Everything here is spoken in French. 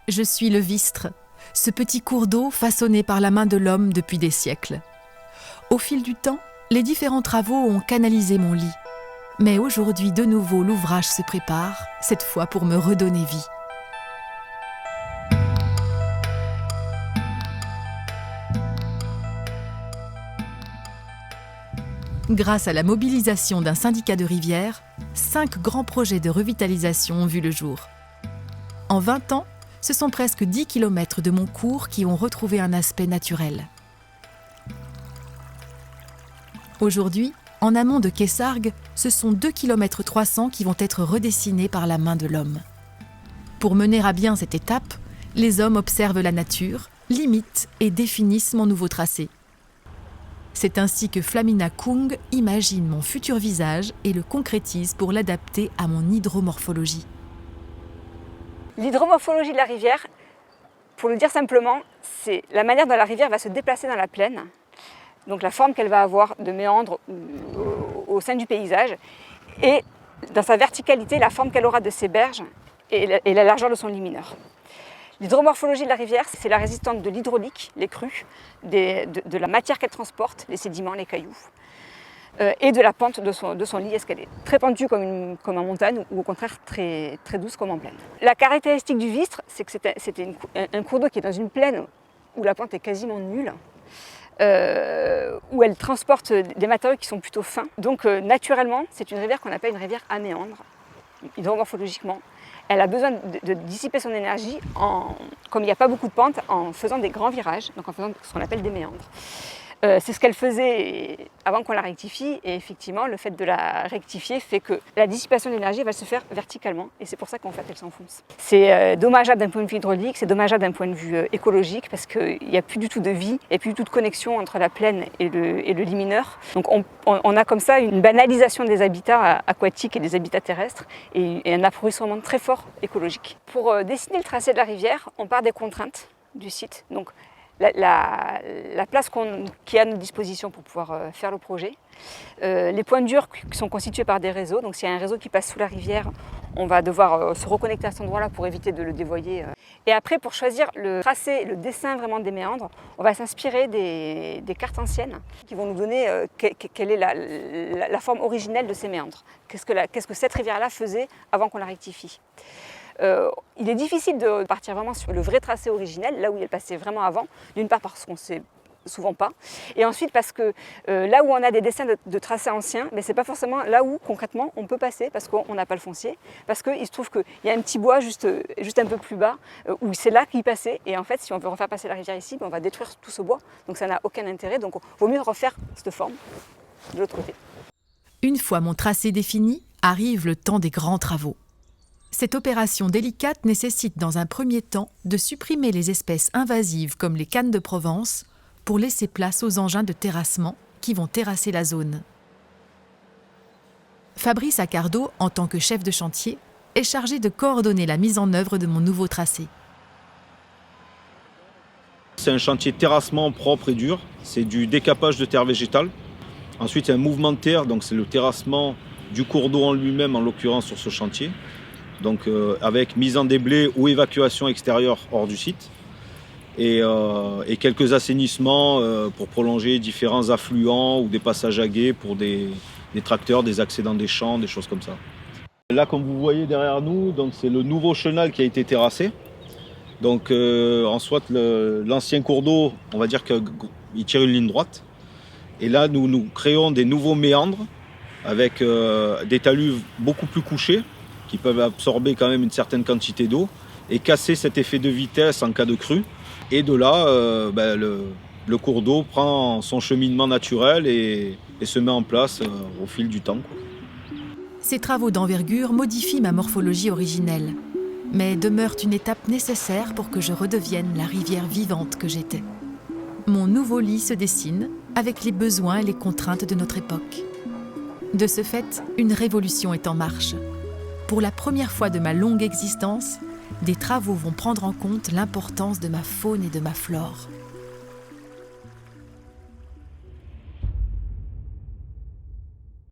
Je suis le Vistre, ce petit cours d'eau façonné par la main de l'homme depuis des siècles. Au fil du temps, les différents travaux ont canalisé mon lit. Mais aujourd'hui, de nouveau, l'ouvrage se prépare, cette fois pour me redonner vie. Grâce à la mobilisation d'un syndicat de rivières, 5 grands projets de revitalisation ont vu le jour. En 20 ans, ce sont presque 10 km de mon cours qui ont retrouvé un aspect naturel. Aujourd'hui, en amont de Quessargues, ce sont 2,3 km qui vont être redessinés par la main de l'homme. Pour mener à bien cette étape, les hommes observent la nature, limitent et définissent mon nouveau tracé. C'est ainsi que Flamina Kung imagine mon futur visage et le concrétise pour l'adapter à mon hydromorphologie. L'hydromorphologie de la rivière, pour le dire simplement, c'est la manière dont la rivière va se déplacer dans la plaine, donc la forme qu'elle va avoir de méandre au sein du paysage, et dans sa verticalité, la forme qu'elle aura de ses berges et la largeur de son lit mineur. L'hydromorphologie de la rivière, c'est la résistance de l'hydraulique, les crues, de la matière qu'elle transporte, les sédiments, les cailloux, et de la pente de son lit. Est-ce qu'elle est très pentue comme en montagne ou au contraire très, très douce comme en plaine. La caractéristique du Vistre, c'est que c'était un cours d'eau qui est dans une plaine où la pente est quasiment nulle, où elle transporte des matériaux qui sont plutôt fins. Donc naturellement, c'est une rivière qu'on appelle une rivière à méandre, hydromorphologiquement. Elle a besoin de dissiper son énergie, comme il n'y a pas beaucoup de pente, en faisant des grands virages, donc en faisant ce qu'on appelle des méandres. C'est ce qu'elle faisait avant qu'on la rectifie, et effectivement, le fait de la rectifier fait que la dissipation de l'énergie va se faire verticalement, et c'est pour ça qu'en fait elle s'enfonce. C'est dommageable d'un point de vue hydraulique, c'est dommageable d'un point de vue écologique, parce qu'il n'y a plus du tout de vie, et plus du tout de connexion entre la plaine et le lit mineur. Donc on a comme ça une banalisation des habitats aquatiques et des habitats terrestres, et un appauvrissement très fort écologique. Pour dessiner le tracé de la rivière, on part des contraintes du site. Donc, la place qui est à notre disposition pour pouvoir faire le projet. Les points durs qui sont constitués par des réseaux. Donc s'il y a un réseau qui passe sous la rivière, on va devoir se reconnecter à cet endroit-là pour éviter de le dévoyer. Et après, pour choisir le tracé, le dessin vraiment des méandres, on va s'inspirer des cartes anciennes qui vont nous donner quelle est la forme originelle de ces méandres. Qu'est-ce que cette rivière-là faisait avant qu'on la rectifie. Il est difficile de partir vraiment sur le vrai tracé originel, là où elle passait vraiment avant, d'une part parce qu'on ne sait souvent pas, et ensuite parce que là où on a des dessins de tracés anciens, mais ce n'est pas forcément là où concrètement on peut passer parce qu'on n'a pas le foncier, parce qu'il se trouve qu'il y a un petit bois juste un peu plus bas, où c'est là qu'il passait, et en fait si on veut refaire passer la rivière ici, on va détruire tout ce bois, donc ça n'a aucun intérêt, donc il vaut mieux refaire cette forme de l'autre côté. Une fois mon tracé défini, arrive le temps des grands travaux. Cette opération délicate nécessite dans un premier temps de supprimer les espèces invasives comme les cannes de Provence pour laisser place aux engins de terrassement qui vont terrasser la zone. Fabrice Accardo, en tant que chef de chantier, est chargé de coordonner la mise en œuvre de mon nouveau tracé. C'est un chantier de terrassement propre et dur, c'est du décapage de terre végétale. Ensuite, il y a un mouvement de terre, donc c'est le terrassement du cours d'eau en lui-même, en l'occurrence sur ce chantier. Donc avec mise en déblai ou évacuation extérieure hors du site et quelques assainissements pour prolonger différents affluents ou des passages à gué pour des tracteurs, des accès dans des champs, des choses comme ça. Là, comme vous voyez derrière nous, donc, c'est le nouveau chenal qui a été terrassé. Donc en soit l'ancien cours d'eau, on va dire qu'il tire une ligne droite. Et là, nous créons des nouveaux méandres avec des talus beaucoup plus couchés, qui peuvent absorber quand même une certaine quantité d'eau et casser cet effet de vitesse en cas de crue. Et de là, le cours d'eau prend son cheminement naturel et se met en place au fil du temps. Ces travaux d'envergure modifient ma morphologie originelle, mais demeurent une étape nécessaire pour que je redevienne la rivière vivante que j'étais. Mon nouveau lit se dessine avec les besoins et les contraintes de notre époque. De ce fait, une révolution est en marche. Pour la première fois de ma longue existence, des travaux vont prendre en compte l'importance de ma faune et de ma flore.